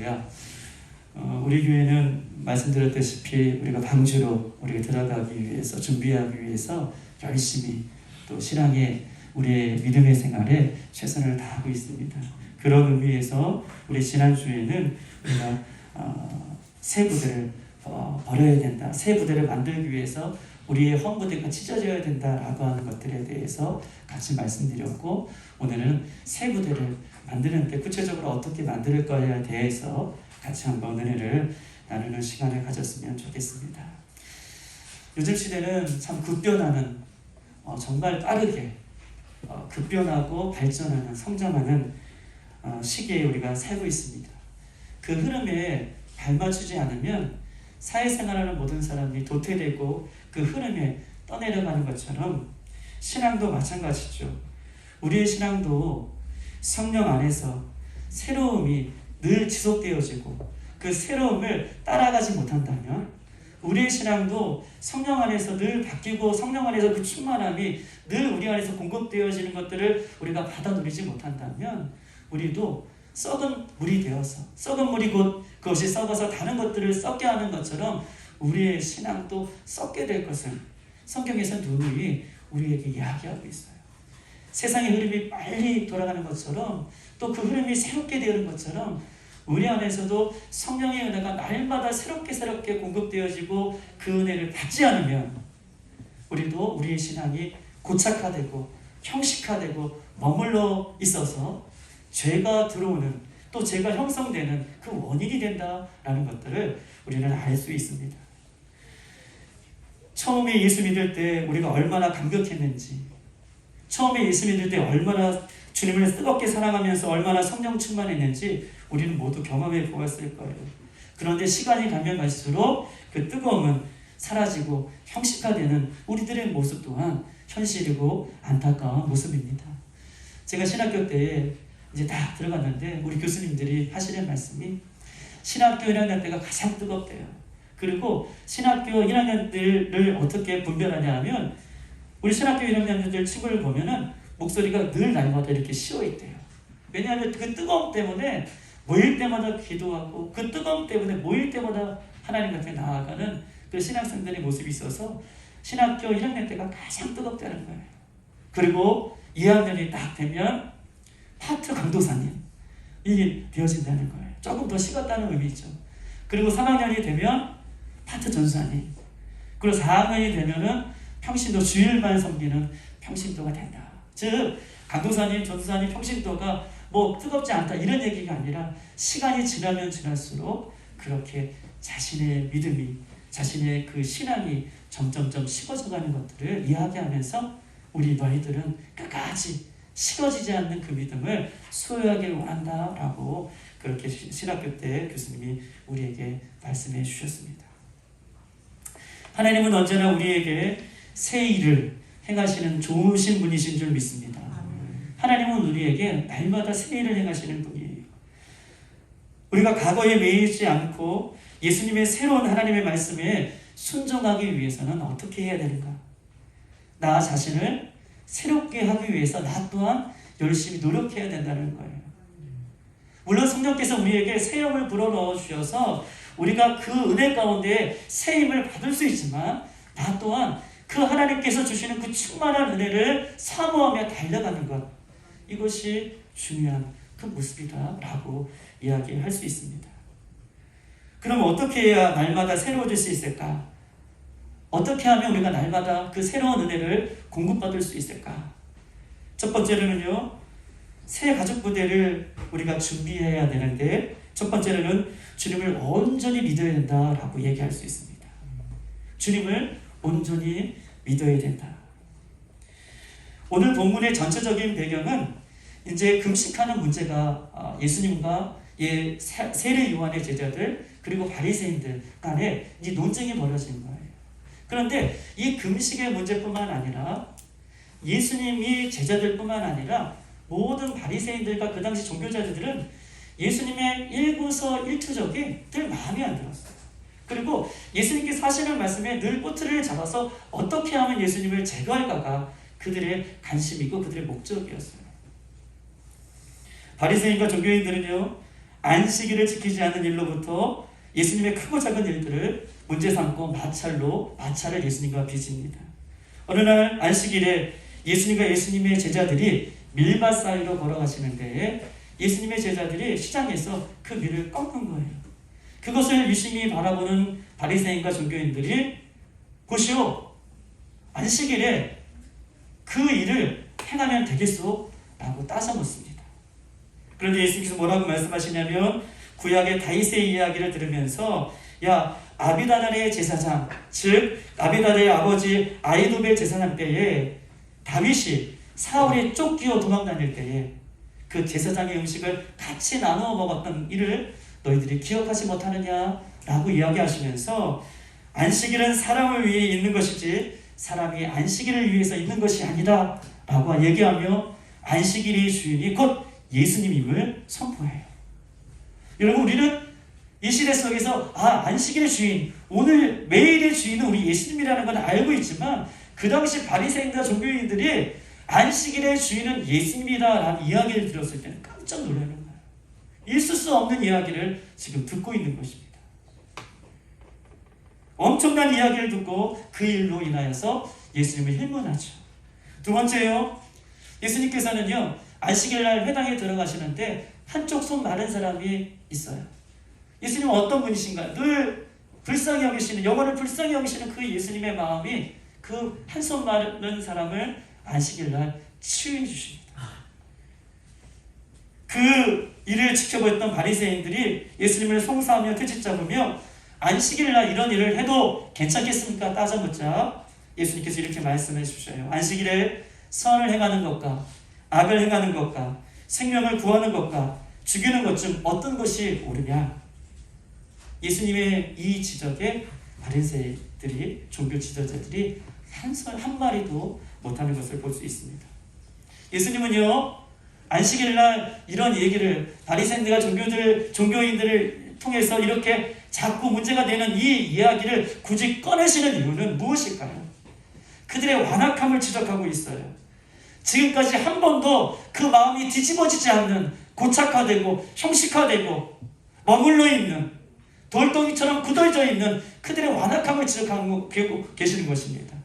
할렐루야. 우리 교회는 말씀드렸다시피 우리가 방주로 우리가 들어가기 위해서 준비하기 위해서 열심히 또 신앙의 우리의 믿음의 생활에 최선을 다하고 있습니다. 그런 의미에서 우리 지난주에는 우리가 새 부대를 벌여야 된다. 새 부대를 만들기 위해서 우리의 헌부대가 찢어져야 된다라고 하는 것들에 대해서 같이 말씀드렸고, 오늘은 새 부대를 만드는데 구체적으로 어떻게 만들 거냐에 대해서 같이 한번 은혜를 나누는 시간을 가졌으면 좋겠습니다. 요즘 시대는 참 급변하는 정말 빠르게 급변하고 발전하는 성장하는 시기에 우리가 살고 있습니다. 그 흐름에 발맞추지 않으면 사회생활하는 모든 사람이 도태되고 그 흐름에 떠내려가는 것처럼 신앙도 마찬가지죠. 우리의 신앙도 성령 안에서 새로움이 늘 지속되어지고 그 새로움을 따라가지 못한다면, 우리의 신앙도 성령 안에서 늘 바뀌고 성령 안에서 그 충만함이 늘 우리 안에서 공급되어지는 것들을 우리가 받아 누리지 못한다면, 우리도 썩은 물이 되어서, 썩은 물이 곧 그것이 썩어서 다른 것들을 썩게 하는 것처럼 우리의 신앙도 썩게 될 것을 성경에서 누누이 우리에게 이야기하고 있어요. 세상의 흐름이 빨리 돌아가는 것처럼, 또 그 흐름이 새롭게 되는 것처럼 우리 안에서도 성령의 은혜가 날마다 새롭게 공급되어지고 그 은혜를 받지 않으면 우리도 우리의 신앙이 고착화되고 형식화되고 머물러 있어서 죄가 들어오는, 또 죄가 형성되는 그 원인이 된다라는 것들을 우리는 알 수 있습니다. 처음에 예수 믿을 때 우리가 얼마나 감격했는지, 처음에 예수 믿을 때 얼마나 주님을 뜨겁게 사랑하면서 얼마나 성령 충만했는지 우리는 모두 경험해 보았을 거예요. 그런데 시간이 가면 갈수록 그 뜨거움은 사라지고 형식화되는 우리들의 모습 또한 현실이고 안타까운 모습입니다. 제가 신학교 때 이제 딱 들어갔는데 우리 교수님들이 하시는 말씀이 신학교 1학년 때가 가장 뜨겁대요. 그리고 신학교 1학년들을 어떻게 분별하냐 하면, 우리 신학교 1학년들 친구를 보면은 목소리가 늘 날마다 이렇게 쉬어있대요. 왜냐하면 그 뜨거움 때문에 모일 때마다 기도하고, 그 뜨거움 때문에 모일 때마다 하나님 앞에 나아가는 그 신학생들의 모습이 있어서 신학교 1학년 때가 가장 뜨겁다는 거예요. 그리고 2학년이 딱 되면 파트 강도사님 이 되어진다는 거예요. 조금 더 식었다는 의미죠. 그리고 3학년이 되면 파트 전사님, 그리고 4학년이 되면은 평신도 주일만 섬기는 평신도가 된다. 즉 강도사님, 전사님, 평신도가 뭐 뜨겁지 않다 이런 얘기가 아니라 시간이 지나면 지날수록 그렇게 자신의 믿음이, 자신의 그 신앙이 점점점 식어져가는 것들을 이야기하면서 우리 너희들은 끝까지 식어지지 않는 그 믿음을 소유하길 원한다라고 그렇게 신학교 때 교수님이 우리에게 말씀해 주셨습니다. 하나님은 언제나 우리에게 새 일을 행하시는 좋으신 분이신 줄 믿습니다. 하나님은 우리에게 날마다 새 일을 행하시는 분이에요. 우리가 과거에 매이지 않고 예수님의 새로운 하나님의 말씀에 순종하기 위해서는 어떻게 해야 되는가? 나 자신을 새롭게 하기 위해서 나 또한 열심히 노력해야 된다는 거예요. 물론 성령께서 우리에게 새 영을 불어넣어 주셔서 우리가 그 은혜 가운데 새 힘을 받을 수 있지만, 나 또한 그 하나님께서 주시는 그 충만한 은혜를 사모하며 달려가는 것, 이것이 중요한 그 모습이다라고 이야기할 수 있습니다. 그럼 어떻게 해야 날마다 새로워질 수 있을까? 어떻게 하면 우리가 날마다 그 새로운 은혜를 공급받을 수 있을까? 첫 번째로는요, 새 가족 부대를 우리가 준비해야 되는데, 첫 번째로는 주님을 온전히 믿어야 된다라고 얘기할 수 있습니다. 주님을 온전히 믿어야 된다. 오늘 본문의 전체적인 배경은 이제 금식하는 문제가 예수님과 세례 요한의 제자들 그리고 바리새인들 간에 이 논쟁이 벌어진 거예요. 그런데 이 금식의 문제뿐만 아니라 예수님이 제자들뿐만 아니라 모든 바리새인들과 그 당시 종교자들은 예수님의 일구서 일투족이 늘 마음에 안 들었어요. 그리고 예수님께서 하시는 말씀에 늘 꼬투리를 잡아서 어떻게 하면 예수님을 제거할까가 그들의 관심이고 그들의 목적이었어요. 바리새인과 종교인들은요, 안식일을 지키지 않는 일로부터 예수님의 크고 작은 일들을 문제 삼고 마찰을 예수님과 빚습니다. 어느 날 안식일에 예수님과 예수님의 제자들이 밀밭 사이로 걸어가시는 데에 예수님의 제자들이 시장에서 그 밀을 꺾는 거예요. 그것을 유심히 바라보는 바리새인과 종교인들이 보시오, 안식일에 그 일을 행하면 되겠소? 라고 따져 묻습니다. 그런데 예수님께서 뭐라고 말씀하시냐면 구약의 다윗의 이야기를 들으면서 야, 아비다달의 제사장, 즉 아비다달의 아버지 아히도벨 제사장 때에 다윗이 사울에 쫓기어 도망다닐 때에 그 제사장의 음식을 같이 나누어 먹었던 일을 너희들이 기억하지 못하느냐라고 이야기하시면서 안식일은 사람을 위해 있는 것이지 사람이 안식일을 위해서 있는 것이 아니다 라고 얘기하며 안식일의 주인이 곧 예수님임을 선포해요. 여러분, 우리는 이 시대 속에서 안식일의 주인, 오늘 매일의 주인은 우리 예수님이라는 건 알고 있지만 그 당시 바리새인과 종교인들이 안식일의 주인은 예수님이다라는 이야기를 들었을 때는 깜짝 놀라는 거예요. 있을 수 없는 이야기를 지금 듣고 있는 것입니다. 엄청난 이야기를 듣고 그 일로 인하여서 예수님을 힐문하죠. 두 번째요, 예수님께서는요 안식일날 회당에 들어가시는데 한쪽 손 마른 사람이 있어요. 예수님은 어떤 분이신가요? 늘 불쌍히 여기시는, 영혼을 불쌍히 여기시는 그 예수님의 마음이 그 한 손 마른 사람을 안식일날 치유해 주십니다. 그 일을 지켜보았던 바리새인들이 예수님을 송사하며 트집 잡으며 안식일날 이런 일을 해도 괜찮겠습니까? 따져 묻자 예수님께서 이렇게 말씀해 주셔요. 안식일에 선을 행하는 것과 악을 행하는 것과 생명을 구하는 것과 죽이는 것 중 어떤 것이 옳으냐? 예수님의 이 지적에 바리새인들이, 종교 지도자들이 한 마리도 못하는 것을 볼 수 있습니다. 예수님은요 안식일날 이런 얘기를 바리새인들과 종교인들을 통해서 이렇게 자꾸 문제가 되는 이 이야기를 굳이 꺼내시는 이유는 무엇일까요? 그들의 완악함을 지적하고 있어요. 지금까지 한 번도 그 마음이 뒤집어지지 않는, 고착화되고 형식화되고 머물러 있는, 돌덩이처럼 굳어져 있는 그들의 완악함을 지적하고 계시는 것입니다.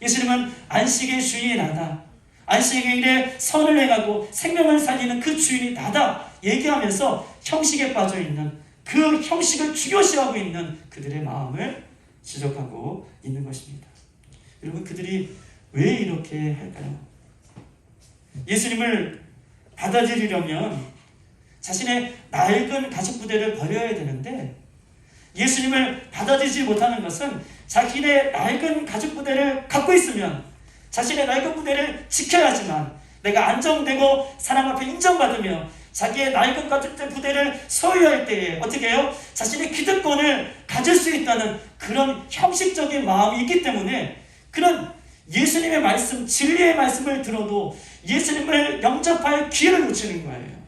예수님은 안식의 주인이 나다, 안식일에 선을 행하고 생명을 살리는 그 주인이 나다 얘기하면서 형식에 빠져있는, 그 형식을 중요시하고 있는 그들의 마음을 지적하고 있는 것입니다. 여러분, 그들이 왜 이렇게 할까요? 예수님을 받아들이려면 자신의 낡은 가죽 부대를 버려야 되는데 예수님을 받아들이지 못하는 것은 자신의 낡은 가죽 부대를 갖고 있으면 자신의 낡은 부대를 지켜야지만 내가 안정되고 사람 앞에 인정받으며 자기의 낡은 가죽 부대를 소유할 때에 어떻게 해요? 자신의 기득권을 가질 수 있다는 그런 형식적인 마음이 있기 때문에 그런 예수님의 말씀, 진리의 말씀을 들어도 예수님을 영접할 기회를 놓치는 거예요.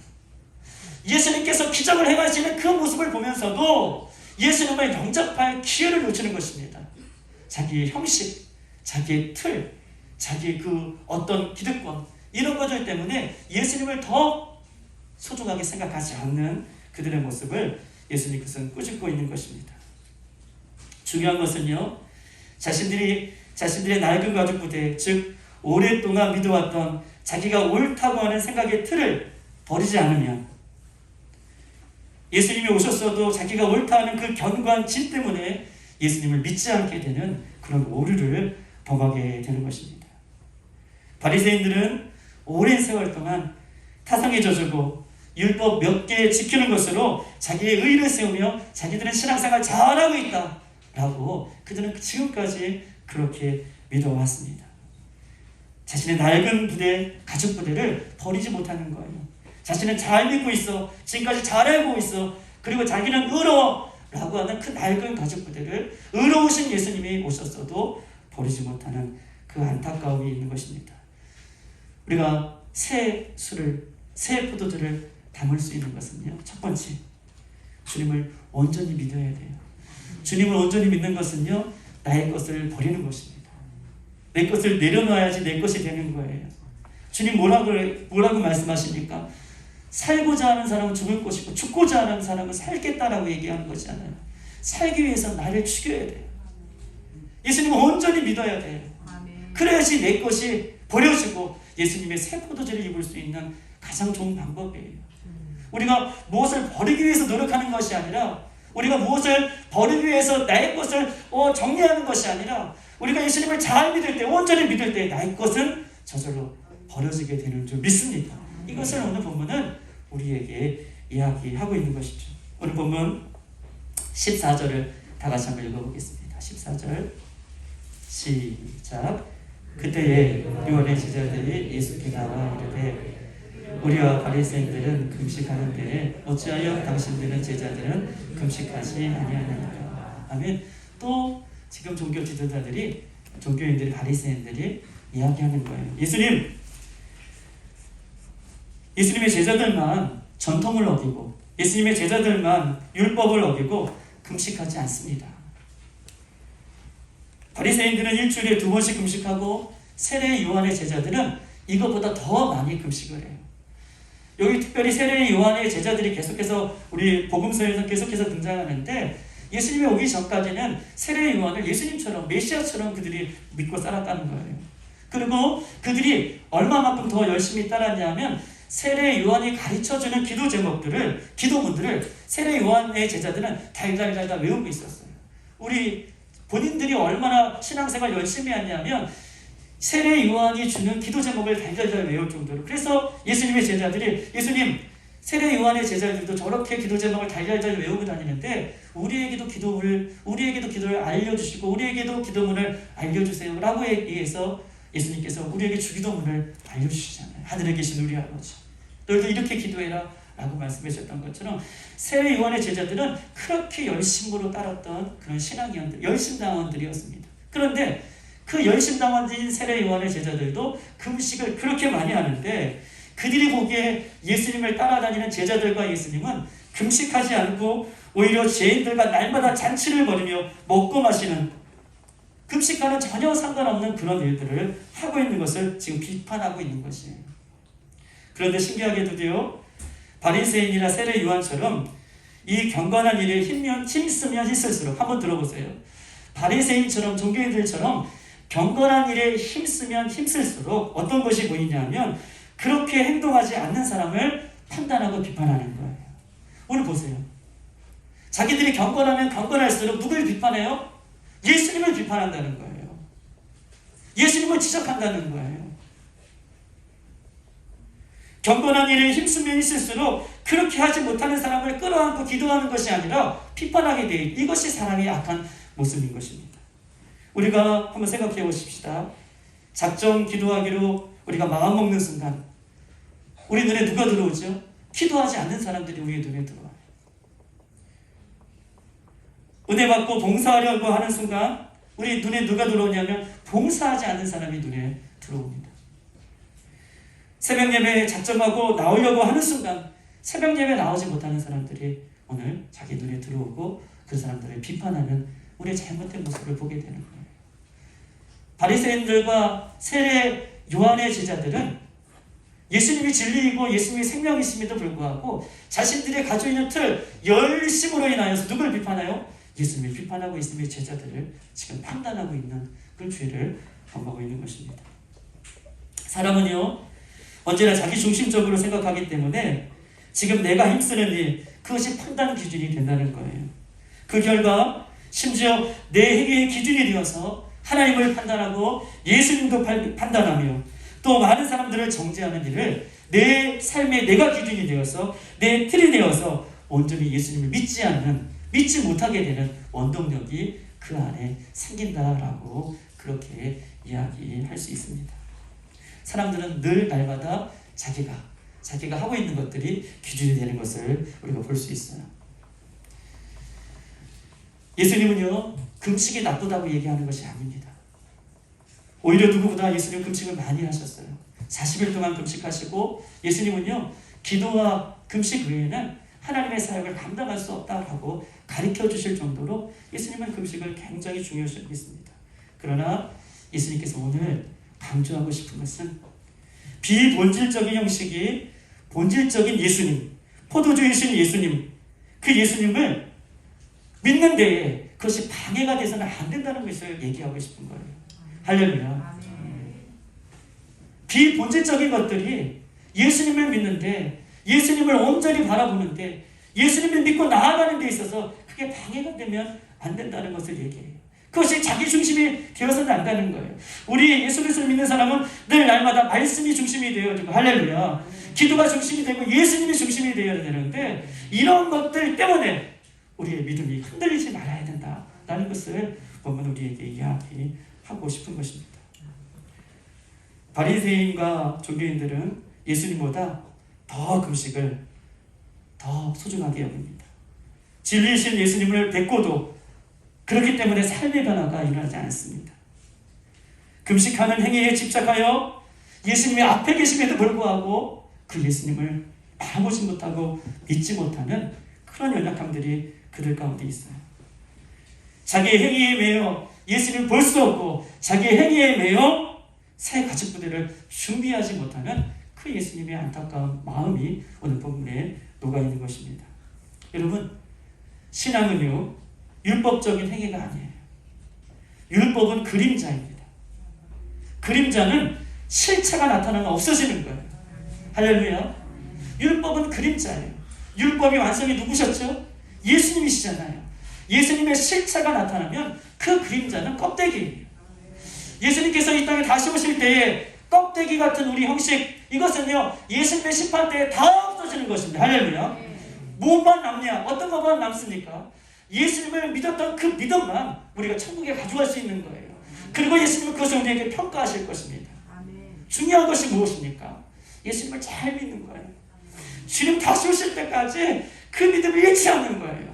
예수님께서 기적을 행하시는 그 모습을 보면서도 예수님을 영접할 기회를 놓치는 것입니다. 자기의 형식, 자기의 틀, 자기의 그 어떤 기득권, 이런 것들 때문에 예수님을 더 소중하게 생각하지 않는 그들의 모습을 예수님께서는 꾸짖고 있는 것입니다. 중요한 것은요, 자신들의 낡은 가죽 부대, 즉 오랫동안 믿어왔던 자기가 옳다고 하는 생각의 틀을 버리지 않으면, 예수님이 오셨어도 자기가 옳다 하는 그 견고한 진 때문에 예수님을 믿지 않게 되는 그런 오류를 범하게 되는 것입니다. 바리새인들은 오랜 세월 동안 타성에 젖고 율법 몇 개 지키는 것으로 자기의 의를 세우며 자기들은 신앙생활 잘하고 있다라고 그들은 지금까지 그렇게 믿어왔습니다. 자신의 낡은 부대, 가죽 부대를 버리지 못하는 거예요. 자신은 잘 믿고 있어, 지금까지 잘 알고 있어, 그리고 자기는 의로워 라고 하는 그 낡은 가죽 부대를 의로우신 예수님이 오셨어도 버리지 못하는 그 안타까움이 있는 것입니다. 우리가 새 포도주를 담을 수 있는 것은요, 첫 번째, 주님을 온전히 믿어야 돼요. 주님을 온전히 믿는 것은요, 나의 것을 버리는 것입니다. 내 것을 내려놔야지 내 것이 되는 거예요. 주님 뭐라고 말씀하십니까? 살고자 하는 사람은 죽을 것이고 죽고자 하는 사람은 살겠다라고 얘기하는 것이잖아요. 살기 위해서 나를 죽여야 돼요. 예수님을 온전히 믿어야 돼요. 그래야지 내 것이 버려지고 예수님의 새 포도주를 입을 수 있는 가장 좋은 방법이에요. 우리가 무엇을 버리기 위해서 노력하는 것이 아니라, 우리가 무엇을 버리기 위해서 나의 것을 정리하는 것이 아니라, 우리가 예수님을 잘 믿을 때, 온전히 믿을 때 나의 것은 저절로 버려지게 되는 줄 믿습니다. 이것을 오늘 본문은 우리에게 이야기하고 있는 것이죠. 오늘 본문 14절을 다 같이 한번 읽어보겠습니다. 14절 시작. 그때에 요한의 제자들이 예수께 나와 이르되 우리와 바리새인들은 금식하는데 어찌하여 당신들은 제자들은 금식하지 아니하느니까. 아멘. 또 지금 종교 지도자들이, 종교인들이, 바리새인들이 이야기하는 거예요. 예수님의 제자들만 전통을 어기고 예수님의 제자들만 율법을 어기고 금식하지 않습니다. 바리새인들은 일주일에 2번씩 금식하고 세례 요한의 제자들은 이것보다 더 많이 금식을 해요. 여기 특별히 세례 요한의 제자들이 계속해서 우리 복음서에서 계속해서 등장하는데, 예수님이 오기 전까지는 세례 요한을 예수님처럼 메시아처럼 그들이 믿고 살았다는 거예요. 그리고 그들이 얼마만큼 더 열심히 따랐냐면 세례 요한이 가르쳐주는 기도 제목들을, 기도문들을 세례 요한의 제자들은 달달달달 외우고 있었어요. 우리 본인들이 얼마나 신앙생활 열심히 했냐면 세례 요한이 주는 기도 제목을 달달달 외울 정도로. 그래서 예수님의 제자들이, 예수님, 세례 요한의 제자들도 저렇게 기도 제목을 달달달 외우고 다니는데 우리에게도 기도를 알려주시고 우리에게도 기도문을 알려주세요 라고 얘기해서 예수님께서 우리에게 주기도문을 알려주시잖아요. 하늘에 계신 우리 아버지, 너희도 이렇게 기도해라 라고 말씀하셨던 것처럼 세례 요한의 제자들은 그렇게 열심으로 따랐던 그런 신앙인들, 열심당원들이었습니다. 그런데 그 열심당원인 세례 요한의 제자들도 금식을 그렇게 많이 하는데, 그들이 보기에 예수님을 따라다니는 제자들과 예수님은 금식하지 않고 오히려 죄인들과 날마다 잔치를 벌이며 먹고 마시는, 금식과는 전혀 상관없는 그런 일들을 하고 있는 것을 지금 비판하고 있는 것이에요. 그런데 신기하게도요, 바리새인이나 세례 요한처럼 이 경건한 일에 힘쓰면 힘쓸수록, 한번 들어보세요. 바리새인처럼, 종교인들처럼 경건한 일에 힘쓰면 힘쓸수록 어떤 것이 보이냐면 그렇게 행동하지 않는 사람을 판단하고 비판하는 거예요. 오늘 보세요. 자기들이 경건하면 경건할수록 누굴 비판해요? 예수님을 비판한다는 거예요. 예수님을 지적한다는 거예요. 경건한 일에 힘쓰면 힘쓸수록 그렇게 하지 못하는 사람을 끌어안고 기도하는 것이 아니라 비판하게 돼. 이것이 사람의 악한 모습인 것입니다. 우리가 한번 생각해 보십시다. 작정 기도하기로 우리가 마음먹는 순간 우리 눈에 누가 들어오죠? 기도하지 않는 사람들이 우리 눈에 들어와요. 은혜 받고 봉사하려고 하는 순간 우리 눈에 누가 들어오냐면 봉사하지 않는 사람이 눈에 들어옵니다. 새벽 예배에 작정하고 나오려고 하는 순간 새벽 예배에 나오지 못하는 사람들이 오늘 자기 눈에 들어오고 그 사람들을 비판하는 우리의 잘못된 모습을 보게 되는 거예요. 바리새인들과 세례 요한의 제자들은 예수님이 진리이고 예수님이 생명이심에도 불구하고 자신들이 가지고 있는 틀, 열심으로 인하여서 누굴 비판해요? 예수님을 비판하고 예수님의 제자들을 지금 판단하고 있는 그런 죄를 범하고 있는 것입니다. 사람은요, 언제나 자기 중심적으로 생각하기 때문에 지금 내가 힘쓰는 일, 그것이 판단 기준이 된다는 거예요. 그 결과 심지어 내 행위의 기준이 되어서 하나님을 판단하고 예수님도 판단하며 또 많은 사람들을 정죄하는 일을 내 삶의 내가 기준이 되어서 내 틀이 되어서 온전히 예수님을 믿지 못하게 되는 원동력이 그 안에 생긴다라고 그렇게 이야기할 수 있습니다. 사람들은 늘 날마다 자기가 하고 있는 것들이 기준이 되는 것을 우리가 볼 수 있어요. 예수님은요, 금식이 나쁘다고 얘기하는 것이 아닙니다. 오히려 누구보다 예수님 금식을 많이 하셨어요. 40일 동안 금식하시고 예수님은요, 기도와 금식 외에는 하나님의 사역을 감당할 수 없다라고 가르쳐 주실 정도로 예수님은 금식을 굉장히 중요시 여겼습니다. 그러나 예수님께서 오늘 강조하고 싶은 것은 비본질적인 형식이 본질적인 예수님, 포도주이신 예수님, 그 예수님을 믿는 데에 그것이 방해가 돼서는 안 된다는 것을 얘기하고 싶은 거예요. 할렐루야. 비본질적인 것들이 예수님을 믿는데, 예수님을 온전히 바라보는데, 예수님을 믿고 나아가는 데 있어서 그게 방해가 되면 안 된다는 것을 얘기해요. 그것이 자기 중심이 되어서는 안 되는 거예요. 우리 예수 그리스도를 믿는 사람은 늘 날마다 말씀이 중심이 되어지고, 할렐루야, 기도가 중심이 되고 예수님이 중심이 되어야 되는데, 이런 것들 때문에 우리의 믿음이 흔들리지 말아야 된다라는 것을 보면 우리에게 이야기하고 싶은 것입니다. 바리새인과 종교인들은 예수님보다 더 금식을 더 소중하게 여깁니다. 진리이신 예수님을 뵙고도 그렇기 때문에 삶의 변화가 일어나지 않습니다. 금식하는 행위에 집착하여 예수님이 앞에 계심에도 불구하고 그 예수님을 바라보지 못하고 믿지 못하는 그런 연약함들이 그들 가운데 있어요. 자기의 행위에 매여 예수님을 볼 수 없고, 자기의 행위에 매여 새 가죽 부대를 준비하지 못하는 그 예수님의 안타까운 마음이 오늘 본문에 녹아있는 것입니다. 여러분, 신앙은요, 율법적인 행위가 아니에요. 율법은 그림자입니다. 그림자는 실체가 나타나면 없어지는 거예요. 할렐루야. 율법은 그림자예요. 율법의 완성이 누구셨죠? 예수님이시잖아요. 예수님의 실체가 나타나면 그 그림자는 껍데기예요. 예수님께서 이 땅에 다시 오실 때에 껍데기 같은 우리 형식, 이것은요, 예수님의 심판 때에 다 없어지는 것입니다. 할렐루야. 뭐만 남냐? 어떤 것만 남습니까? 예수님을 믿었던 그 믿음만 우리가 천국에 가져갈 수 있는 거예요. 그리고 예수님은 그것을 우리에게 평가하실 것입니다. 중요한 것이 무엇입니까? 예수님을 잘 믿는 거예요. 주님 다시 오실 때까지 그 믿음을 잃지 않는 거예요.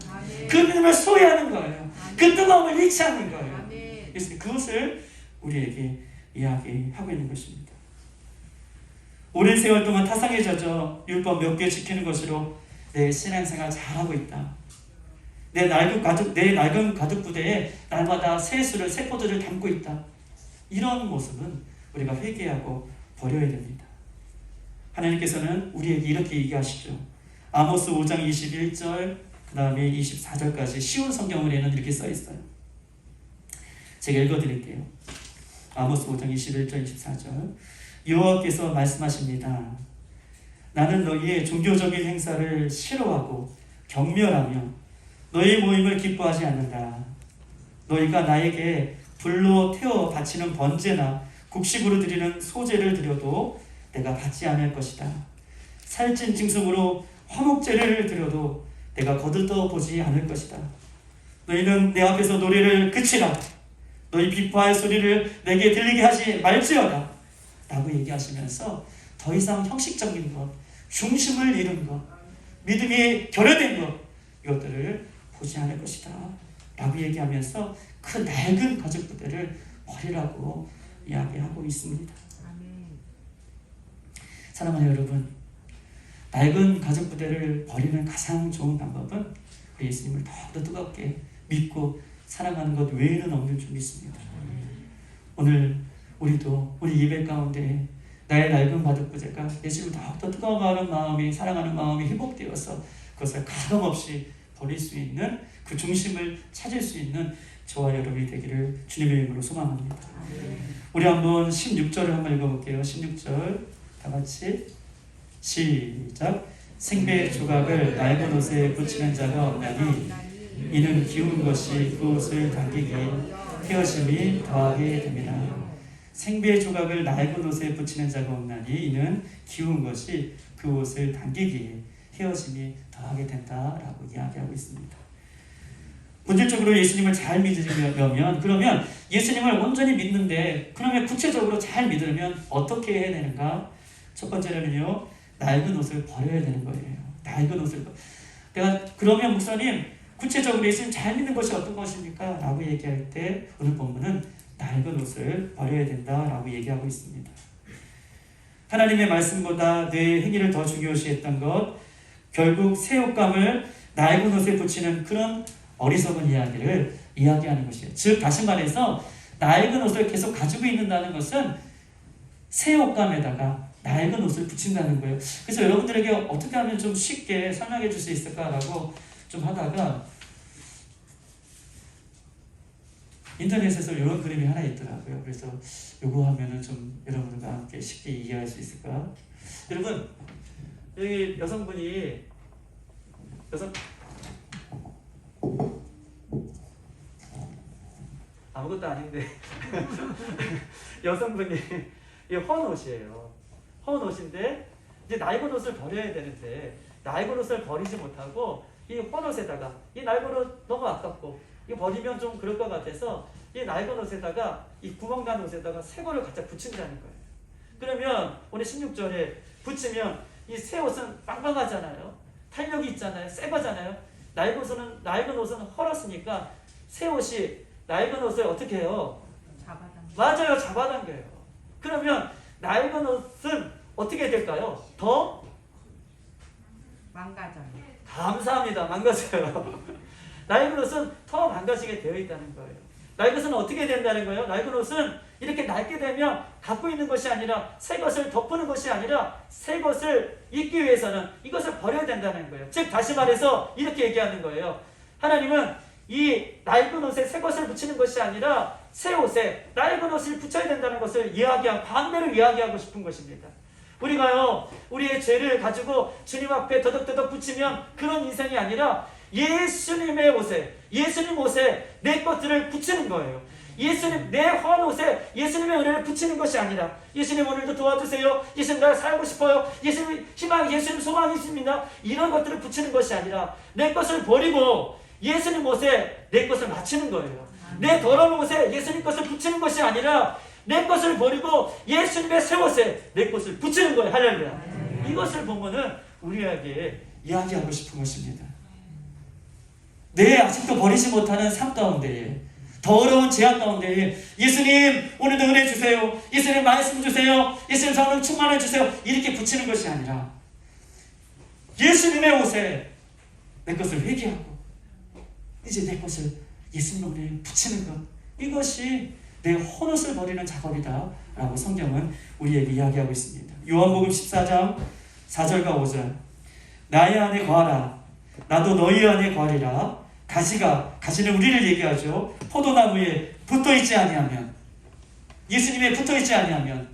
그 믿음을 소유하는 거예요. 그 뜨거움을 잃지 않는 거예요. 예수님 그것을 우리에게 이야기하고 있는 것입니다. 오랜 세월 동안 타상에 젖어 율법 몇 개 지키는 것으로 내 신앙생활 잘하고 있다. 내 낡은 가죽 부대에 날마다 새 포도를 담고 있다. 이런 모습은 우리가 회개하고 버려야 됩니다. 하나님께서는 우리에게 이렇게 얘기하시죠. 아모스 5장 21절 그 다음에 24절까지 쉬운 성경으로는 이렇게 써 있어요. 제가 읽어드릴게요. 아모스 5장 21절 24절. 여호와께서 말씀하십니다. 나는 너희의 종교적인 행사를 싫어하고 경멸하며 너희 모임을 기뻐하지 않는다. 너희가 나에게 불로 태워 바치는 번제나 곡식으로 드리는 소제를 드려도 내가 받지 않을 것이다. 살찐 짐승으로 화목제를 드려도 내가 거들떠 보지 않을 것이다. 너희는 내 앞에서 노래를 그치라. 너희 비파의 소리를 내게 들리게 하지 말지어다. 라고 얘기하시면서 더 이상 형식적인 것, 중심을 잃은 것, 믿음이 결여된 것, 이것들을 보지 않을 것이다. 라고 얘기하면서 그 낡은 가죽 부대를 버리라고 이야기하고 있습니다. 사랑하는 여러분, 낡은 가죽 부대를 버리는 가장 좋은 방법은 우리 예수님을 더욱더 뜨겁게 믿고 사랑하는 것 외에는 없는 줄 믿습니다. 오늘 우리도 우리 예배 가운데 나의 낡은 가죽 부대가 예수님을 더욱더 뜨거워하는 마음이, 사랑하는 마음이 회복되어서 그것을 가감없이 버릴 수 있는 그 중심을 찾을 수 있는 저와 여러분이 되기를 주님의 이름으로 소망합니다. 우리 한번 16절을 한번 읽어볼게요. 16절 다 같이 시작. 생배 조각을 낡은 옷에 붙이는 자가 없나니 이는 기운 것이 그 옷을 당기기에 헤어짐이 더하게 됩니다. 생배 조각을 낡은 옷에 붙이는 자가 없나니 이는 기운 것이 그 옷을 당기기에 헤어짐이 더하게 된다라고 이야기하고 있습니다. 본질적으로 예수님을 잘 믿으려면, 그러면 예수님을 온전히 믿는데, 그러면 구체적으로 잘 믿으려면 어떻게 해야 되는가? 첫 번째로는요, 낡은 옷을 버려야 되는 거예요. 낡은 옷을. 내가 그러면 목사님, 구체적으로 예수님 잘 믿는 것이 어떤 것입니까? 라고 얘기할 때 오늘 본문은 낡은 옷을 버려야 된다라고 얘기하고 있습니다. 하나님의 말씀보다 내 행위를 더 중요시했던 것, 결국 새 옷감을 낡은 옷에 붙이는 그런 어리석은 이야기를 이야기하는 것이에요. 즉 다시 말해서 낡은 옷을 계속 가지고 있는다는 것은 새 옷감에다가 낡은 옷을 붙인다는 거예요. 그래서 여러분들에게 어떻게 하면 좀 쉽게 설명해 줄 수 있을까라고 좀 하다가 인터넷에서 이런 그림이 하나 있더라고요. 그래서 요거 하면은 좀 여러분들과 함께 쉽게 이해할 수 있을까? 여러분, 여기 여성분이 아무것도 아닌데 여성분이 이 헌 옷이에요. 헌 옷인데 이제 낡은 옷을 버려야 되는데 낡은 옷을 버리지 못하고 이 헌 옷에다가 이 낡은 옷 너무 아깝고 이거 버리면 좀 그럴 것 같아서 이 낡은 옷에다가 이 구멍 난 옷에다가 새 거를 갖다 붙인다는 거예요. 그러면 오늘 16절에 붙이면 이 새 옷은 빵빵하잖아요. 탄력이 있잖아요. 새 거잖아요. 낡은 옷은 헐었으니까 새 옷이 낡은 옷을 어떻게 해요? 맞아요. 잡아당겨요. 그러면 낡은 옷은 어떻게 될까요? 더 망가져요. 감사합니다. 망가져요. 낡은 옷은 더 망가지게 되어 있다는 거예요. 낡은 옷은 어떻게 된다는 거예요? 낡은 옷은 이렇게 낡게 되면 갖고 있는 것이 아니라 새 것을 덮는 것이 아니라 새 것을 입기 위해서는 이것을 버려야 된다는 거예요. 즉 다시 말해서 이렇게 얘기하는 거예요. 하나님은 이 낡은 옷에 새 것을 붙이는 것이 아니라 새 옷에 낡은 옷을 붙여야 된다는 것을 반대로 이야기하고 싶은 것입니다. 우리가요, 우리의 죄를 가지고 주님 앞에 더덕더덕 붙이면 그런 인생이 아니라 예수님 옷에 내 것들을 붙이는 거예요. 내 헌 옷에 예수님의 은혜를 붙이는 것이 아니라 예수님 오늘도 도와주세요. 예수님 나 살고 싶어요. 예수님 희망, 예수님 소망이 있습니다. 이런 것들을 붙이는 것이 아니라 내 것을 버리고 예수님 옷에 내 것을 맞추는 거예요. 내 더러운 옷에 예수님 것을 붙이는 것이 아니라 내 것을 버리고 예수님의 새 옷에 내 것을 붙이는 거예요. 할렐루야. 이것을 보면은 우리에게 이야기하고 싶은 것입니다. 내 아직도 버리지 못하는 삶 가운데에, 더러운 죄악 가운데에 예수님 오늘도 은혜 주세요. 예수님 말씀 주세요. 예수님 성령 충만해 주세요. 이렇게 붙이는 것이 아니라 예수님의 옷에 내 것을 회개하고 이제 내 것을 예수님 은혜에 붙이는 것, 이것이 내 헌옷을 버리는 작업이다 라고 성경은 우리에게 이야기하고 있습니다. 요한복음 14장 4절과 5절, 나의 안에 거하라 나도 너희 안에 거하리라. 가시는 우리를 얘기하죠. 포도나무에 붙어있지 아니하면, 예수님에 붙어있지 아니하면,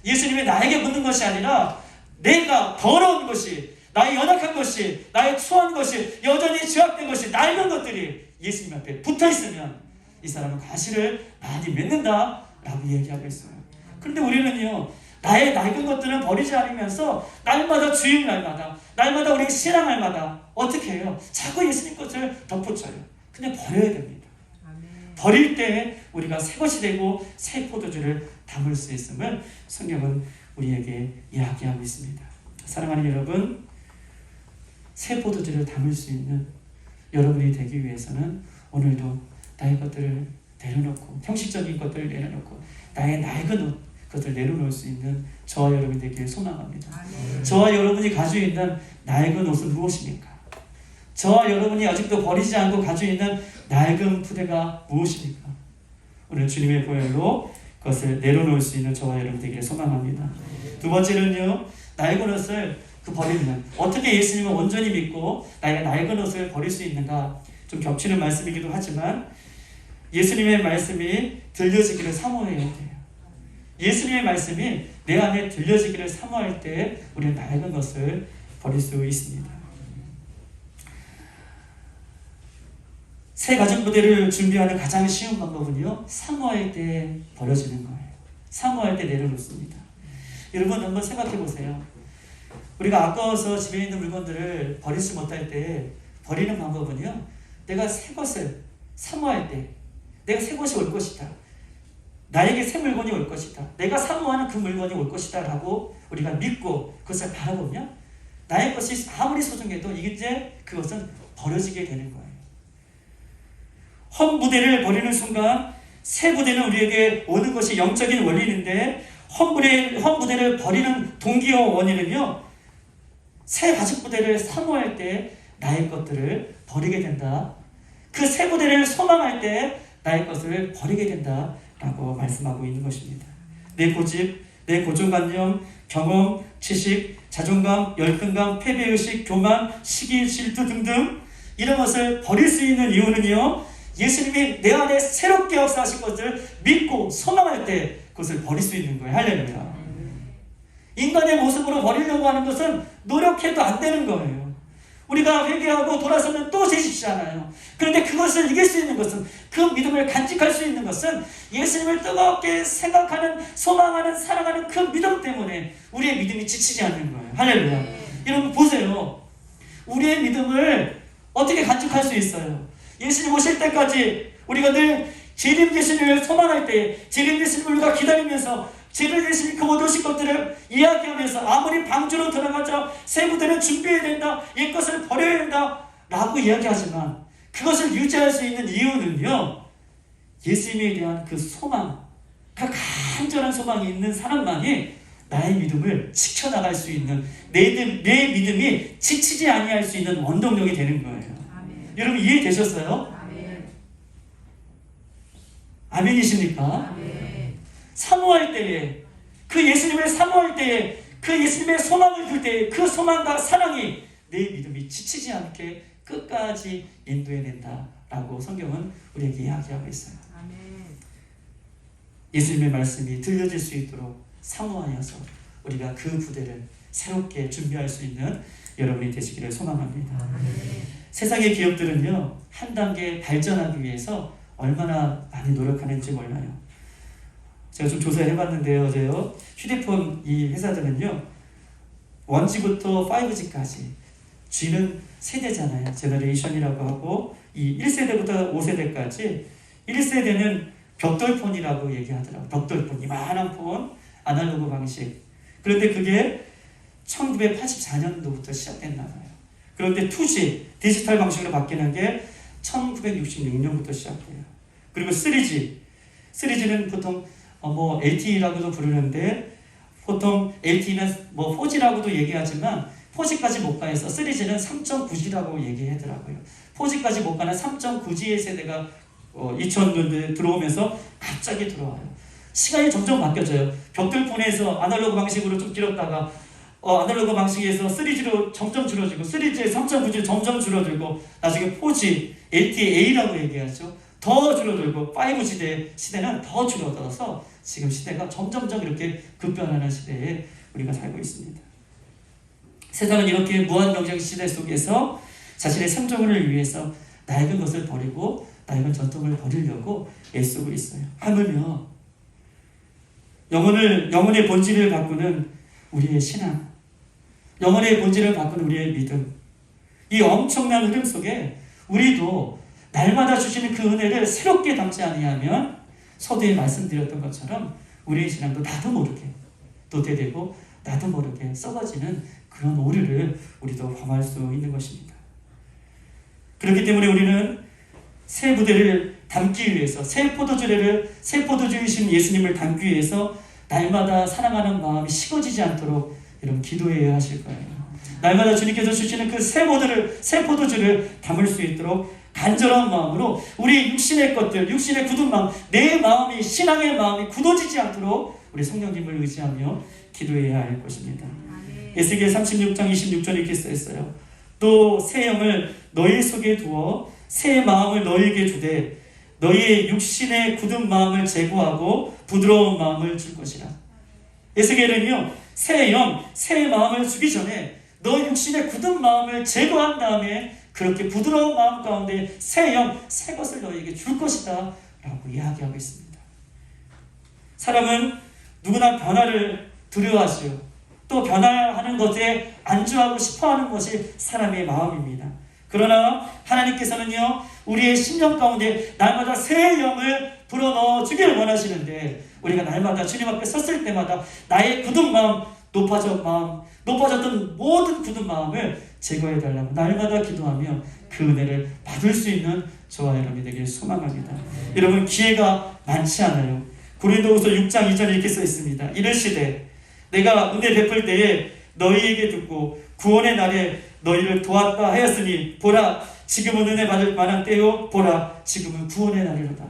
예수님이 나에게 붙는 것이 아니라 내가 더러운 것이, 나의 연약한 것이, 나의 추한 것이, 여전히 죄악된 것이, 낡은 것들이 예수님 앞에 붙어있으면 이 사람은 가시를 많이 맺는다 라고 얘기하고 있어요. 그런데 우리는요, 나의 낡은 것들은 버리지 않으면서 날마다 날마다 우리 신앙날마다 어떻게 해요? 자꾸 예수님 것을 덧붙여요. 근데 버려야 됩니다. 버릴 때 우리가 새 것이 되고 새 포도주를 담을 수 있음을 성경은 우리에게 이야기하고 있습니다. 사랑하는 여러분, 새 포도주를 담을 수 있는 여러분이 되기 위해서는 오늘도 나의 것들을 내려놓고, 형식적인 것들을 내려놓고 나의 낡은 옷, 그것을 내려놓을 수 있는 저와 여러분이 되기를 소망합니다. 저와 여러분이 가지고 있는 낡은 옷은 무엇입니까? 저와 여러분이 아직도 버리지 않고 가지고 있는 낡은 푸대가 무엇입니까? 오늘 주님의 보혈로 그것을 내려놓을 수 있는 저와 여러분 되기를 소망합니다. 두 번째는요, 낡은 옷을 버리면 어떻게 예수님을 온전히 믿고 나의 낡은 옷을 버릴 수 있는가? 좀 겹치는 말씀이기도 하지만 예수님의 말씀이 들려지기를 사모해야 돼요. 예수님의 말씀이 내 안에 들려지기를 사모할 때 우리는 낡은 것을 버릴 수 있습니다. 새 가죽 부대를 준비하는 가장 쉬운 방법은요, 사모할 때 버려지는 거예요. 사모할 때 내려놓습니다. 여러분 한번 생각해 보세요. 우리가 아까워서 집에 있는 물건들을 버리지 못할 때 버리는 방법은요, 내가 새 것을 사모할 때, 내가 새 것이 올 것이다, 나에게 새 물건이 올 것이다, 내가 사모하는 그 물건이 올 것이다 라고 우리가 믿고 그것을 바라보면 나의 것이 아무리 소중해도 이제 그것은 버려지게 되는 거예요. 헌 부대를 버리는 순간 새 부대는 우리에게 오는 것이 영적인 원리인데, 헌 부대를 버리는 동기와 원인은요, 새 가죽 부대를 사모할 때 나의 것들을 버리게 된다. 그 새 부대를 소망할 때 나의 것을 버리게 된다 라고 말씀하고 있는 것입니다. 내 고집, 내 고정관념, 경험, 지식, 자존감, 열등감, 패배의식, 교만, 시기, 질투 등등 이런 것을 버릴 수 있는 이유는요, 예수님이 내 안에 새롭게 역사하신 것을 믿고 소망할 때 그것을 버릴 수 있는 거예요. 할렐루야. 인간의 모습으로 버리려고 하는 것은 노력해도 안 되는 거예요. 우리가 회개하고 돌아서면 또 죄짓잖아요. 그런데 그것을 이길 수 있는 것은, 그 믿음을 간직할 수 있는 것은 예수님을 뜨겁게 생각하는, 소망하는, 사랑하는 그 믿음 때문에 우리의 믿음이 지치지 않는 거예요. 할렐루야. 여러분 보세요. 우리의 믿음을 어떻게 간직할 수 있어요? 예수님 오실 때까지 우리가 늘 재림 예수님을 소망할 때, 재림 예수님을 우리가 기다리면서 재림 예수님 그 모든 것들을 이야기하면서, 아무리 방주로 들어가자 새 부대는 준비해야 된다, 옛것을 버려야 된다 라고 이야기하지만, 그것을 유지할 수 있는 이유는요, 예수님에 대한 그 소망, 그 간절한 소망이 있는 사람만이 나의 믿음을 지켜나갈 수 있는, 내 믿음이 지치지 아니할 수 있는 원동력이 되는 거예요. 아멘. 여러분 이해되셨어요? 아멘. 아멘이십니까? 아멘. 사모할 때에, 그 예수님을 사모할 때에, 그 예수님의 소망을 둘 때에 그 소망과 사랑이 내 믿음이 지치지 않게 끝까지 인도해낸다라고 성경은 우리에게 이야기하고 있어요. 아멘. 예수님의 말씀이 들려질 수 있도록 사모하여서 우리가 그 부대를 새롭게 준비할 수 있는 여러분이 되시기를 소망합니다. 아멘. 세상의 기업들은요, 한 단계 발전하기 위해서 얼마나 많이 노력하는지 몰라요. 제가 좀 조사를 해봤는데요, 어제요. 휴대폰 이 회사들은요, 1G부터 5G까지, G는 세대잖아요. 제너레이션이라고 하고, 이 1세대부터 5세대까지, 1세대는 벽돌폰이라고 얘기하더라고요. 벽돌폰, 이만한 폰, 아날로그 방식. 그런데 그게 1984년도부터 시작됐나 봐요. 그런데 2G, 디지털 방식으로 바뀌는 게 1966년부터 시작해요. 그리고 3G는 보통 LTE라고도 부르는데, 보통 LTE는 4G라고도 얘기하지만 4G까지 못 가서 3G는 3.9G라고 얘기하더라고요. 4G까지 못 가는 3.9G의 세대가 2000년대에 들어오면서 갑자기 들어와요. 시간이 점점 바뀌어져요. 벽돌폰에서 아날로그 방식으로 좀 길었다가 아날로그 방식에서 3G로 점점 줄어들고, 3G에 3.9G 점점 줄어들고, 나중에 4G, LTEA라고 얘기하죠. 더 줄어들고 5G 시대는 더 줄어들어서 지금 시대가 점점점 이렇게 급변하는 시대에 우리가 살고 있습니다. 세상은 이렇게 무한 경쟁 시대 속에서 자신의 생존을 위해서 낡은 것을 버리고 낡은 전통을 버리려고 애쓰고 있어요. 하물며 영혼의 본질을 바꾸는 우리의 신앙, 영혼의 본질을 바꾸는 우리의 믿음, 이 엄청난 흐름 속에 우리도 날마다 주시는 그 은혜를 새롭게 담지 아니하면, 서두에 말씀드렸던 것처럼 우리의 신앙도 나도 모르게 도태되고 나도 모르게 썩어지는 그런 오류를 우리도 범할 수 있는 것입니다. 그렇기 때문에 우리는 새 부대를 담기 위해서, 새 포도주이신 예수님을 담기 위해서 날마다 사랑하는 마음이 식어지지 않도록 여러분 기도해야 하실 거예요. 날마다 주님께서 주시는 그 새 포도주를 담을 수 있도록 간절한 마음으로 우리 육신의 것들, 육신의 굳은 마음, 내 마음이, 신앙의 마음이 굳어지지 않도록 우리 성령님을 의지하며 기도해야 할 것입니다. 에스겔 36장 26절에 이렇게 써있어요. 또 새 영을 너희 속에 두어 새 마음을 너희에게 주되 너희의 육신의 굳은 마음을 제거하고 부드러운 마음을 줄 것이라. 에스겔은요, 새 영, 새 마음을 주기 전에 너 육신의 굳은 마음을 제거한 다음에 그렇게 부드러운 마음 가운데 새 영, 새 것을 너희에게 줄 것이다 라고 이야기하고 있습니다. 사람은 누구나 변화를 두려워하지요. 또 변화하는 것에 안주하고 싶어하는 것이 사람의 마음입니다. 그러나 하나님께서는요, 우리의 심령 가운데 날마다 새 영을 불어넣어 주기를 원하시는데, 우리가 날마다 주님 앞에 섰을 때마다 나의 굳은 마음, 높아졌던 모든 굳은 마음을 제거해달라고 날마다 기도하며 그 은혜를 받을 수 있는 저와 여러분이 되길 소망합니다. 여러분, 기회가 많지 않아요. 고린도후서 6장 2절에 이렇게 써 있습니다. 이르시되 내가 은혜 베풀 때에 너희에게 듣고 구원의 날에 너희를 도왔다 하였으니 보라, 지금은 은혜 받을 만한 때요, 보라, 지금은 구원의 날이로다.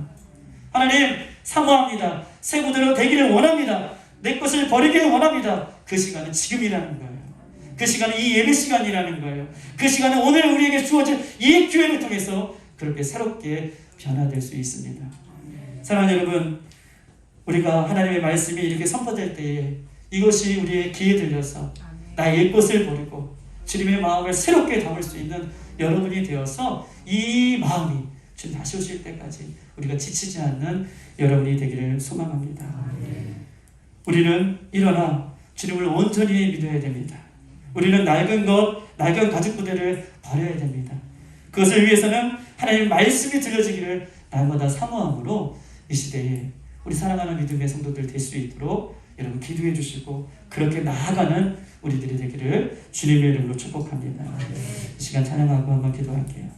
하나님 사모합니다. 새 부대로 되기를 원합니다. 내 것을 버리기를 원합니다. 그 시간은 지금이라는 거예요. 그 시간은 이 예배 시간이라는 거예요. 그 시간은 오늘 우리에게 주어진 이 기회를 통해서 그렇게 새롭게 변화될 수 있습니다. 사랑하는 여러분, 우리가 하나님의 말씀이 이렇게 선포될 때에 이것이 우리의 귀에 들려서 나의 옛것을 버리고 주님의 마음을 새롭게 담을 수 있는 여러분이 되어서 이 마음이 주님 다시 오실 때까지 우리가 지치지 않는 여러분이 되기를 소망합니다. 우리는 일어나 주님을 온전히 믿어야 됩니다. 우리는 낡은 가죽 부대를 버려야 됩니다. 그것을 위해서는 하나님의 말씀이 들려지기를 날마다 사모함으로 이 시대에 우리 사랑하는 믿음의 성도들 될 수 있도록 여러분 기도해 주시고 그렇게 나아가는 우리들이 되기를 주님의 이름으로 축복합니다. 이 시간 찬양하고 한번 기도할게요.